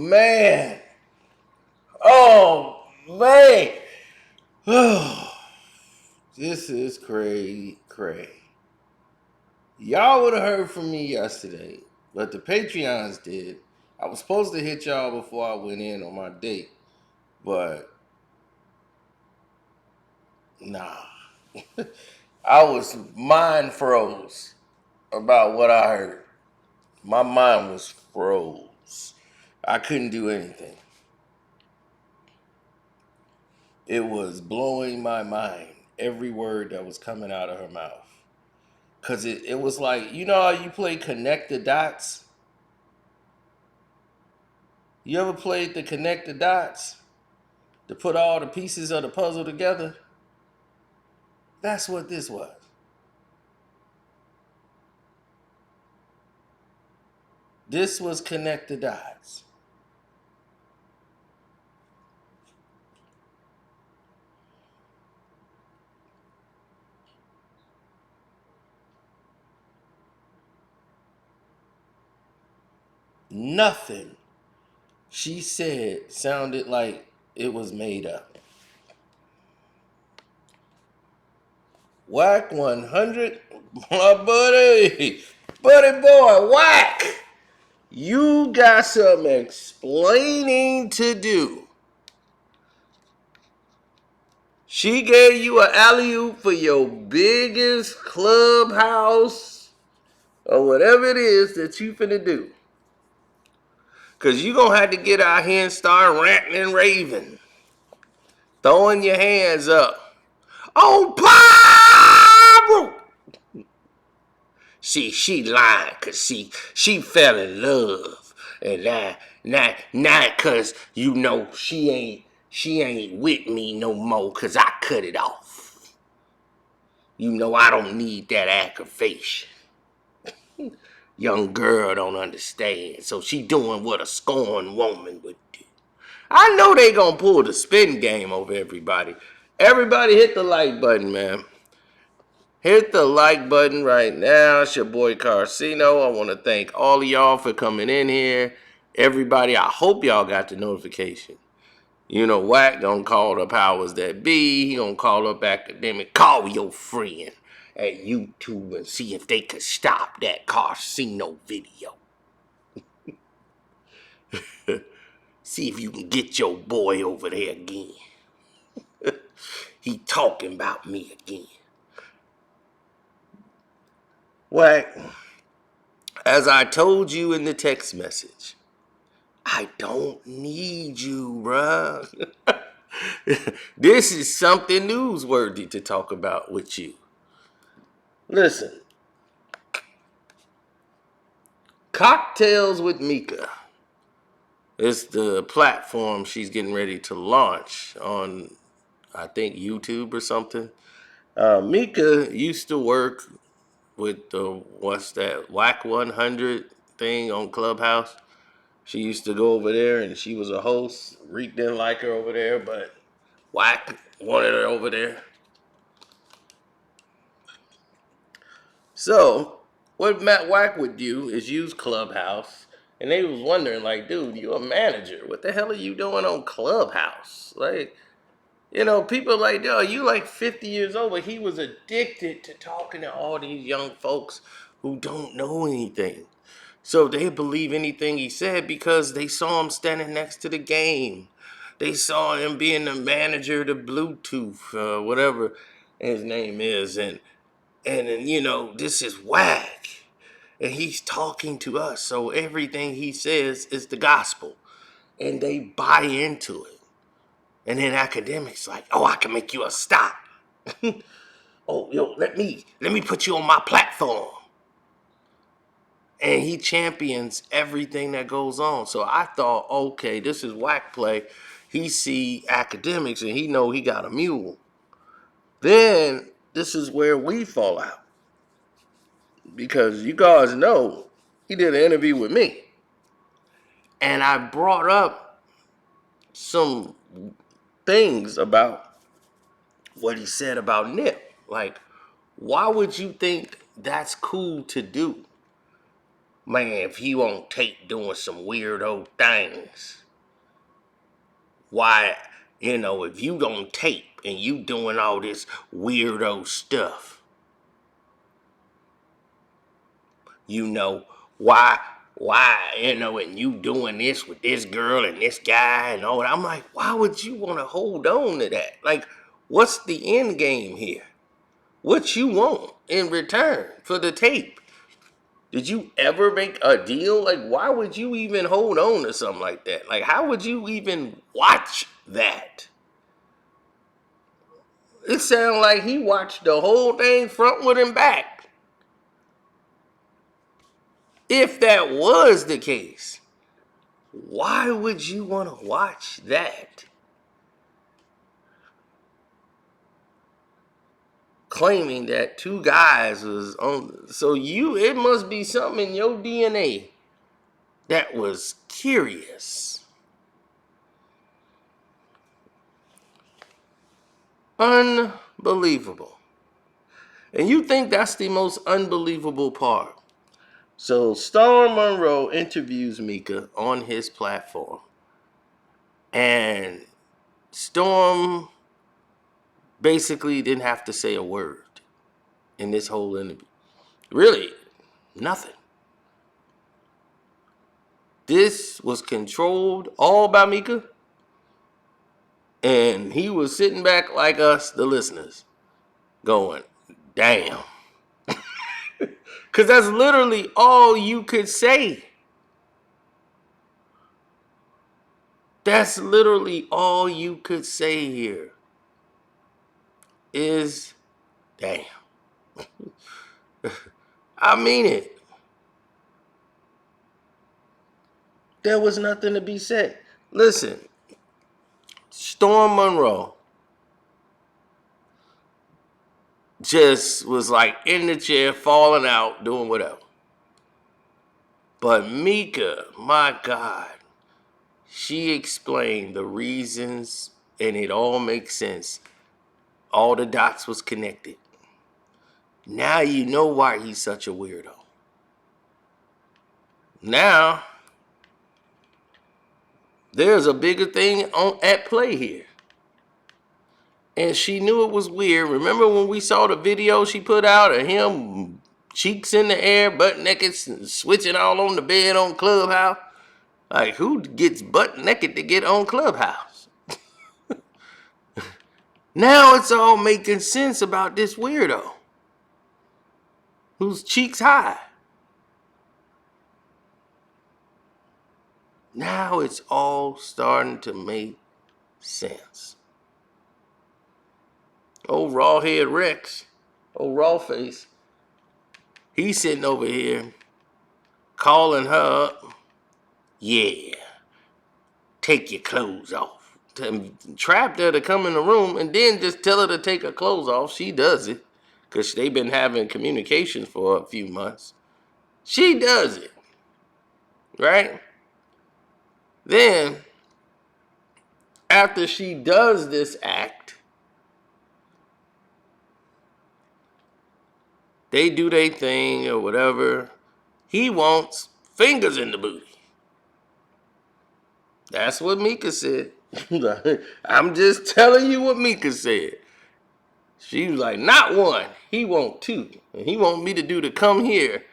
man. Oh, man. Oh, this is cray. Y'all would have heard from me yesterday, but the Patreons did. I was supposed to hit y'all before I went in on my date, but nah. I was mind froze about what I heard. My mind was froze. I couldn't do anything. It was blowing my mind, every word that was coming out of her mouth. Because it was like, you know how you play Connect the Dots? You ever played the Connect the Dots? To put all the pieces of the puzzle together? That's what this was. This was Connect the Dots. Nothing she said sounded like it was made up. Wack 100, my buddy boy, Wack. You got some explaining to do. She gave you an alley-oop for your biggest clubhouse or whatever it is that you finna do. Because you going to have to get out here and start ranting and raving. Throwing your hands up. Oh, Pablo! See, she lying because she fell in love. And not because, you know, she ain't with me no more because I cut it off. You know, I don't need that aggravation. Young girl don't understand. So she doing what a scorned woman would do. I know they gonna pull the spin game over everybody. Everybody hit the like button, man. Hit the like button right now. It's your boy Carcino. I want to thank all of y'all for coming in here. Everybody, I hope y'all got the notification. You know, Wack gonna call the powers that be. He gonna call up academic. Call your friend at YouTube and see if they could stop that Carcino video. See if you can get your boy over there again. He talking about me again. Wack, as I told you in the text message, I don't need you, bruh. This is something newsworthy to talk about with you. Listen, Cocktails with Mika. It's the platform she's getting ready to launch on, I think, YouTube or something. Mika used to work with the, what's that, Wack 100 thing on Clubhouse. She used to go over there and she was a host. Reek didn't like her over there, but Wack wanted her over there. So, what Matt Wack would do is use Clubhouse. And they was wondering, like, dude, you a manager. What the hell are you doing on Clubhouse? Like, you know, people like, yo, you like 50 years old, but he was addicted to talking to all these young folks who don't know anything. So they believe anything he said because they saw him standing next to the game. They saw him being the manager of the Bluetooth, whatever his name is. And you know, this is Wack. And he's talking to us. So everything he says is the gospel. And they buy into it. And then academics like, oh, I can make you a stop. Oh, yo, let me put you on my platform. And he champions everything that goes on. So I thought, okay, this is Wack play. He see academics and he know he got a mule. Then this is where we fall out. Because you guys know he did an interview with me. And I brought up some things about what he said about Nip. Like, why would you think that's cool to do? Man, if he on tape doing some weirdo things, why, if you on tape and you doing all this weirdo stuff, you know, why, and you doing this with this girl and this guy and all that. I'm like, why would you want to hold on to that? Like, what's the end game here? What you want in return for the tape? Did you ever make a deal? Like, why would you even hold on to something like that? Like, how would you even watch that? It sounded like he watched the whole thing frontward and back. If that was the case, why would you want to watch that? Claiming that two guys was on. So it must be something in your DNA that was curious. Unbelievable. And you think that's the most unbelievable part. So Storm Monroe interviews Mika on his platform. And Storm basically didn't have to say a word in this whole interview. Really, nothing. This was controlled all by Mika. And he was sitting back like us, the listeners, going, damn. Because that's literally all you could say. That's literally all you could say here is, damn. I mean it. There was nothing to be said. Listen, Storm Monroe just was like in the chair, falling out, doing whatever. But Mika, my God, she explained the reasons, and it all makes sense. All the dots was connected. Now you know why he's such a weirdo. Now, there's a bigger thing at play here. And she knew it was weird. Remember when we saw the video she put out of him, cheeks in the air, butt naked, switching all on the bed on Clubhouse? Like, who gets butt naked to get on Clubhouse? Now it's all making sense about this weirdo whose cheeks high. Now it's all starting to make sense. Old Rawhead Rex, old Rawface, he's sitting over here calling her up. Yeah, take your clothes off. Trapped her to come in the room and then just tell her to take her clothes off. She does it because they've been having communication for a few months. She does it, right? Then, after she does this act, they do their thing or whatever. He wants fingers in the booty. That's what Mika said. I'm just telling you what Mika said. She was like, not one. He want two. And he want me to do the come here.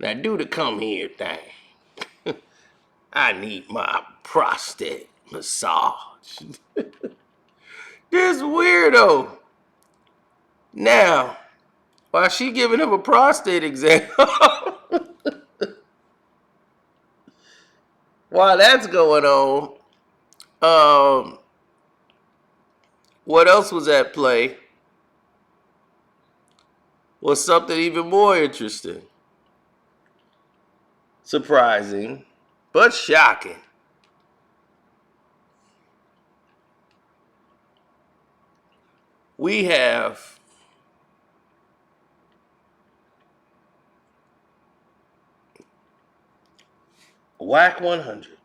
Now do the come here thing. I need my prostate massage. This weirdo. Now, while she giving him a prostate exam, while that's going on, what else was at play was something even more interesting, surprising, but shocking. We have Wack 100.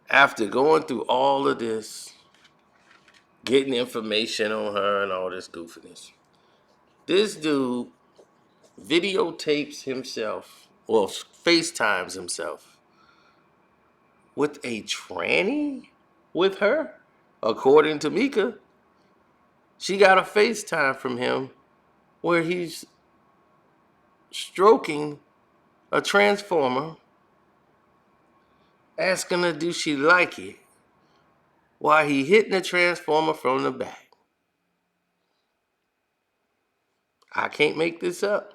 After going through all of this, getting information on her and all this goofiness, this dude videotapes himself, or FaceTimes himself with a tranny with her. According to Mika, she got a FaceTime from him where he's stroking a transformer, asking her do she like it, while he hitting the transformer from the back. I can't make this up.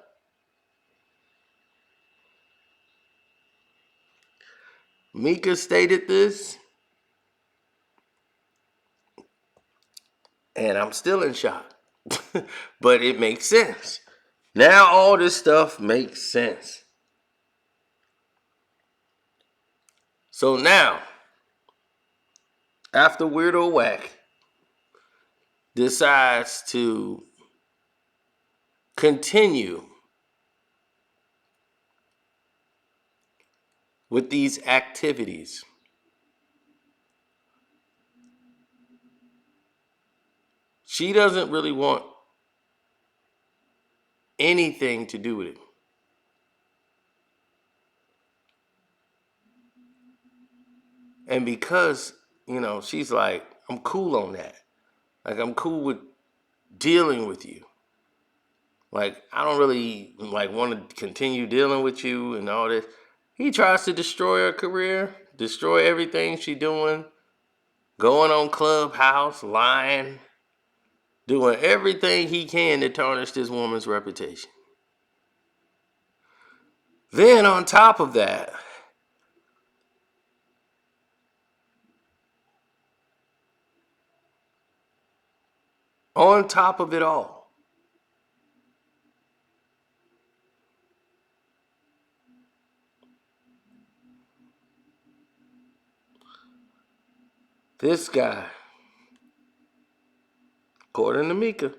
Mika stated this, and I'm still in shock. But it makes sense. Now all this stuff makes sense. So now, after Weirdo Wack decides to continue with these activities, she doesn't really want anything to do with it. And because, she's like, I'm cool on that. Like, I'm cool with dealing with you. Like, I don't really want to continue dealing with you and all this. He tries to destroy her career, destroy everything she's doing, going on Clubhouse, lying, doing everything he can to tarnish this woman's reputation. Then on top of that, on top of it all, this guy, according to Mika,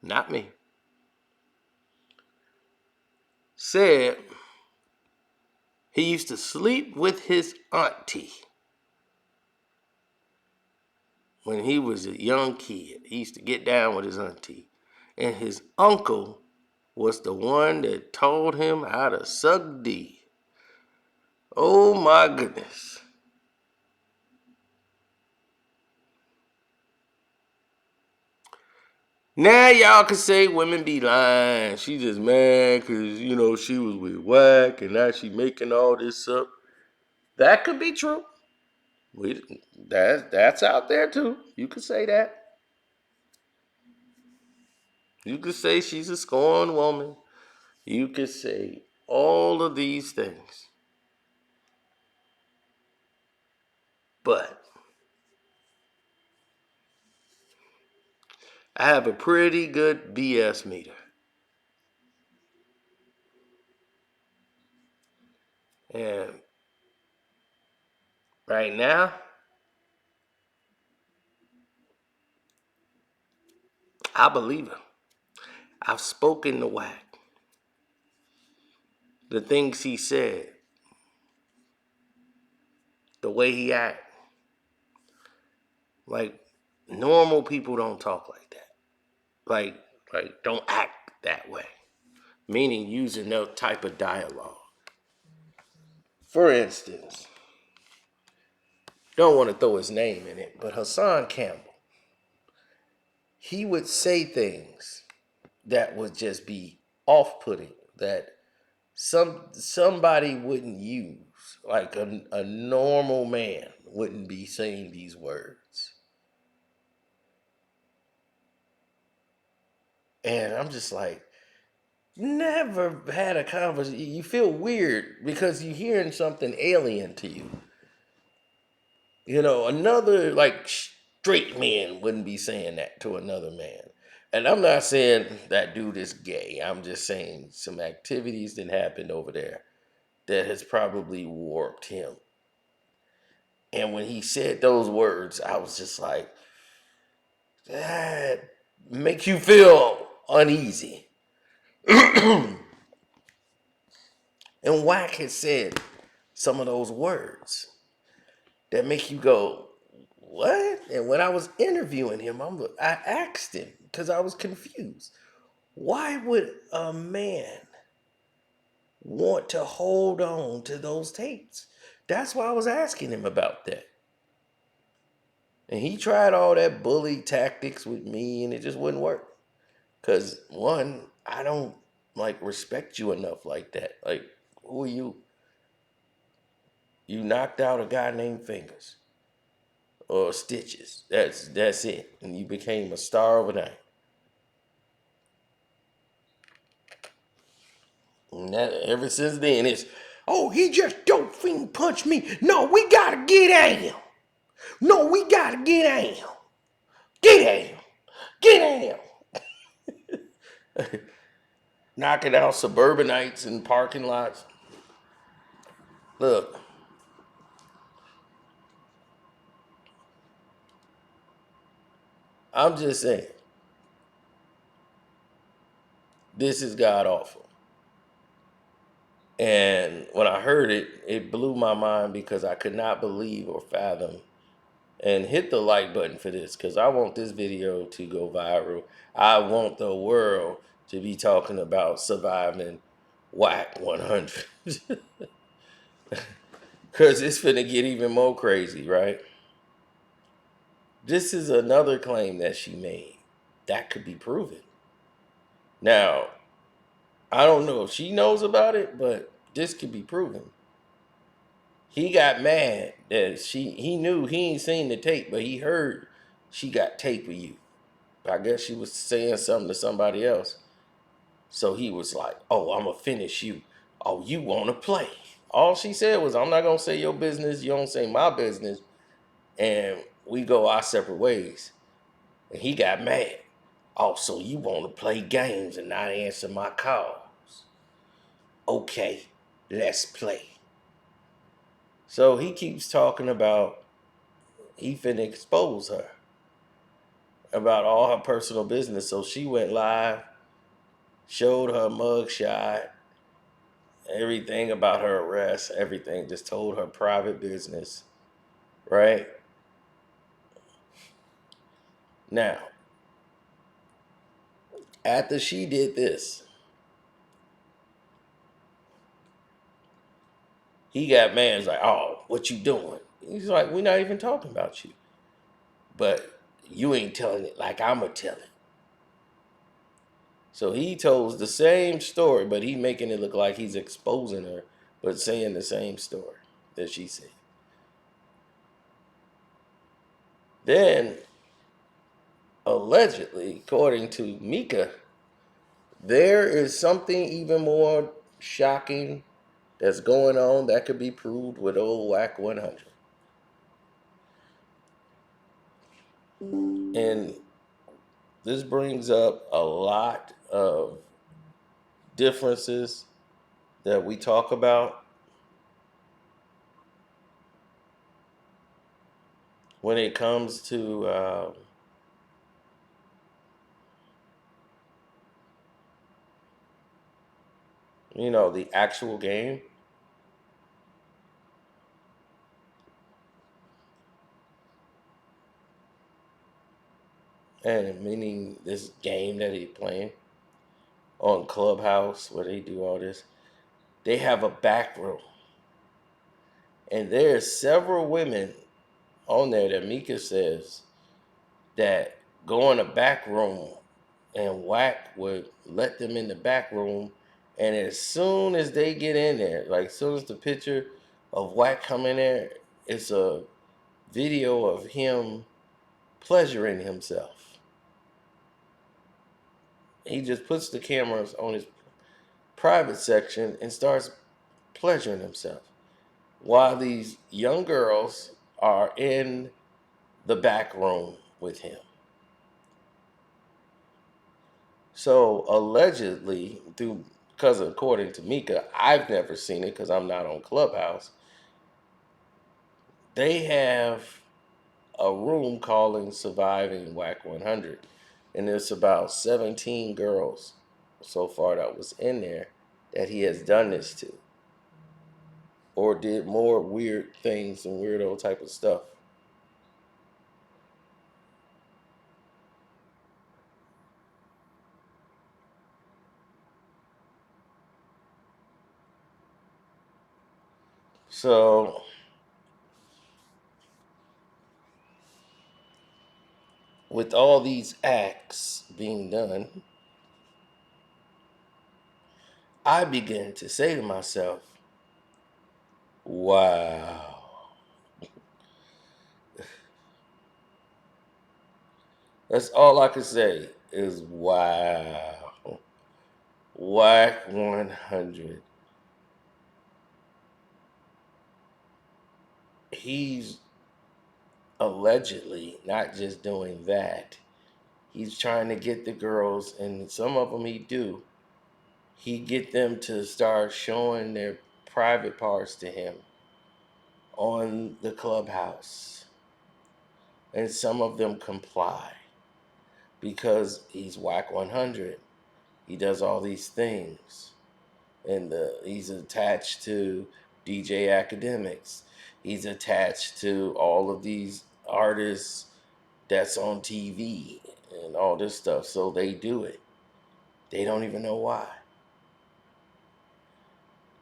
not me, said he used to sleep with his auntie when he was a young kid. He used to get down with his auntie. And his uncle was the one that told him how to suck D. Oh my goodness. Now y'all can say women be lying. She just mad because, she was with Wack and now she making all this up. That could be true. That's out there too. You could say that. You could say she's a scorned woman. You could say all of these things. But I have a pretty good BS meter. And right now, I believe him. I've spoken to Wack. The things he said, the way he act. Like, normal people don't talk like that. Like don't act that way. Meaning using that type of dialogue. For instance, don't want to throw his name in it, but Hassan Campbell, he would say things that would just be off-putting, that somebody wouldn't use. Like a normal man wouldn't be saying these words. And I'm just like, never had a conversation. You feel weird because you're hearing something alien to you. Another straight man wouldn't be saying that to another man. And I'm not saying that dude is gay. I'm just saying some activities that happened over there that has probably warped him. And when he said those words, I was just like, that makes you feel uneasy. And Wack has said some of those words that make you go, what? And when I was interviewing him, I asked him because I was confused. Why would a man want to hold on to those tapes? That's why I was asking him about that. And he tried all that bully tactics with me and it just wouldn't work. Cause one, I don't like respect you enough like that. Like, who are you? You knocked out a guy named Fingers or Stitches. That's it. And you became a star overnight. And that, ever since then, it's, oh, he just dope fiend punched me. No, we gotta get at him. No, we gotta get at him. Get at him. Get at him. Knocking out suburbanites in parking lots. Look, I'm just saying, this is god awful. And when I heard it, it blew my mind because I could not believe or fathom. And hit the like button for this because I want this video to go viral. I want the world to be talking about surviving Whack 100. Because it's finna get even more crazy, right? This is another claim that she made that could be proven. Now, I don't know if she knows about it, but this could be proven. He got mad that he knew he ain't seen the tape, but he heard she got tape of you. I guess she was saying something to somebody else. So he was like, oh, I'm going to finish you. Oh, you want to play. All she said was, I'm not going to say your business. You don't say my business. And we go our separate ways. And he got mad. Oh, so you want to play games and not answer my calls. Okay, let's play. So he keeps talking about he finna expose her about all her personal business. So she went live, showed her mugshot, everything about her arrest, everything, just told her private business, right? Now, after she did this, he got mad. He's like, oh, what you doing? He's like, we're not even talking about you. But you ain't telling it like I'ma tell it. So he told the same story, but he making it look like he's exposing her, but saying the same story that she said. Then, allegedly, according to Mika, there is something even more shocking that's going on that could be proved with old Wack 100. And this brings up a lot of differences that we talk about when it comes to the actual game. And meaning this game that he's playing on Clubhouse where they do all this, they have a back room. And there's several women on there that Mika says that go in a back room and Wack would let them in the back room. And as soon as they get in there, like as soon as the picture of Wack come in there, it's a video of him pleasuring himself. He just puts the cameras on his private section and starts pleasuring himself while these young girls are in the back room with him. So allegedly, because according to Mika, I've never seen it because I'm not on Clubhouse. They have a room calling Surviving Whack 100, and it's about 17 girls so far that was in there that he has done this to, or did more weird things and weirdo type of stuff. So with all these acts being done, I begin to say to myself, wow. That's all I can say is wow. Whack 100. He's allegedly not just doing that. He's trying to get the girls, and some of them he do. He get them to start showing their private parts to him on the clubhouse. And some of them comply because he's Whack 100. He does all these things. And he's attached to DJ Academics. He's attached to all of these artists that's on TV and all this stuff. So they do it. They don't even know why.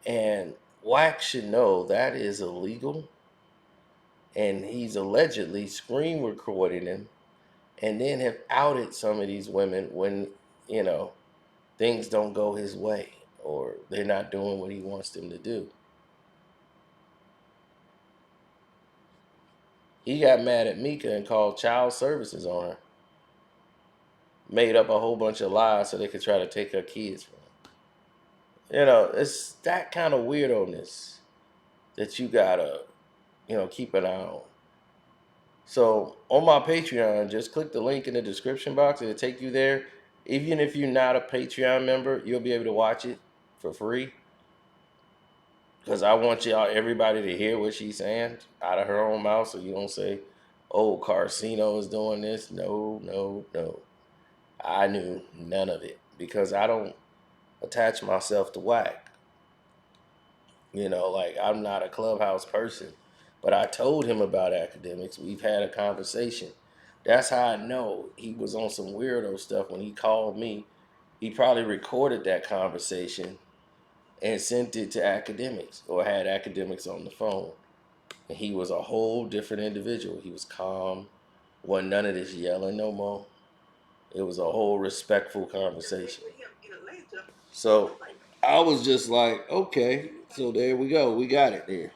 And Wack should know that is illegal. And he's allegedly screen recording him and then have outed some of these women when, you know, things don't go his way or they're not doing what he wants them to do. He got mad at Mika and called child services on her. Made up a whole bunch of lies so they could try to take her kids from her. You know, it's that kind of weirdo-ness that you gotta, keep an eye on. So on my Patreon, just click the link in the description box. It'll take you there. Even if you're not a Patreon member, you'll be able to watch it for free. Because I want everybody to hear what she's saying out of her own mouth, so you don't say, "Oh, Carcino is doing this." No, no, no. I knew none of it because I don't attach myself to Whack. Like I'm not a clubhouse person. But I told him about academics. We've had a conversation. That's how I know he was on some weirdo stuff when he called me. He probably recorded that conversation and sent it to academics or had academics on the phone. And he was a whole different individual. He was calm, wasn't none of this yelling no more. It was a whole respectful conversation. So I was just like, okay, so there we go. We got it there.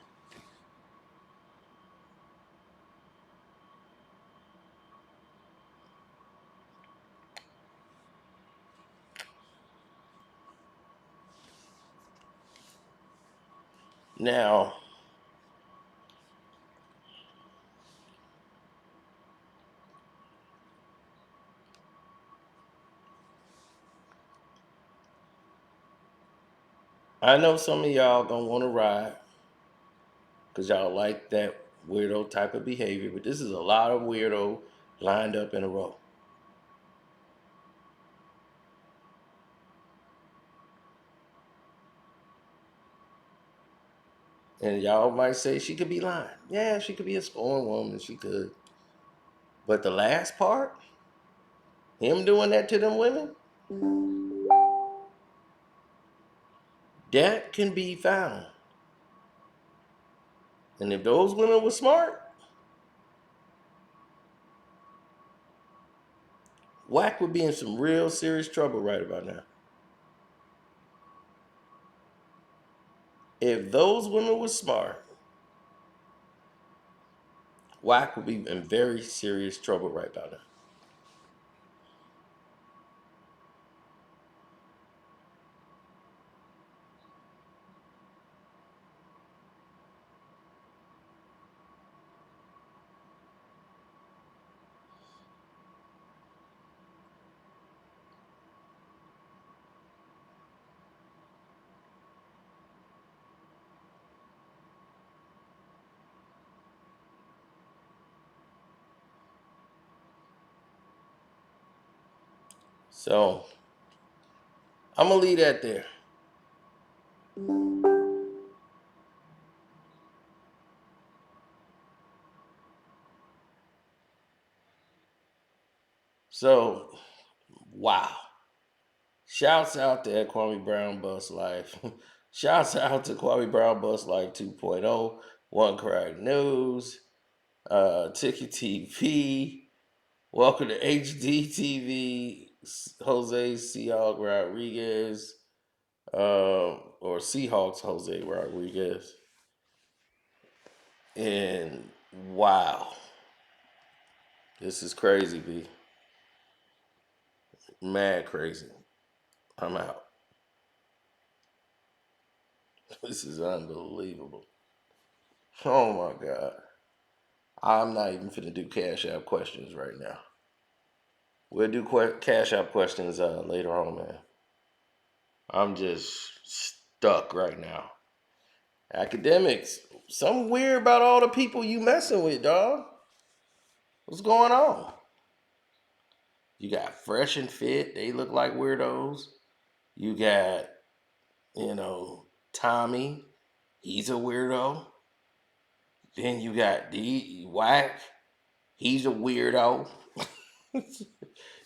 Now, I know some of y'all gonna want to ride because y'all like that weirdo type of behavior, but this is a lot of weirdo lined up in a row. And y'all might say she could be lying. Yeah, she could be a scorned woman. She could. But the last part, him doing that to them women, that can be found. And if those women were smart, Wack would be in some real serious trouble right about now. If those women were smart, Wack would be in very serious trouble right about now. So I'm gonna leave that there. So, wow. Shouts out to Kwame Brown Bus Life. Shouts out to Kwame Brown Bus Life 2.0, One Crack News, Tiki TV, Welcome to HDTV, Jose Seahawk Rodriguez, or Seahawks Jose Rodriguez. And wow, this is crazy, B. Mad crazy. I'm out. This is unbelievable. Oh my God. I'm not even finna do Cash App questions right now. We'll do Cash App questions later on, man. I'm just stuck right now. Academics, something weird about all the people you messing with, dog. What's going on? You got Fresh and Fit. They look like weirdos. You got, Tommy. He's a weirdo. Then you got D Wack. He's a weirdo.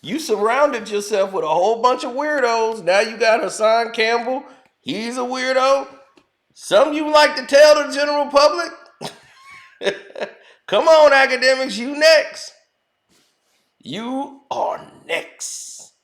You surrounded yourself with a whole bunch of weirdos. Now you got Hassan Campbell. He's a weirdo. Some you like to tell the general public. Come on, academics, you next. You are next.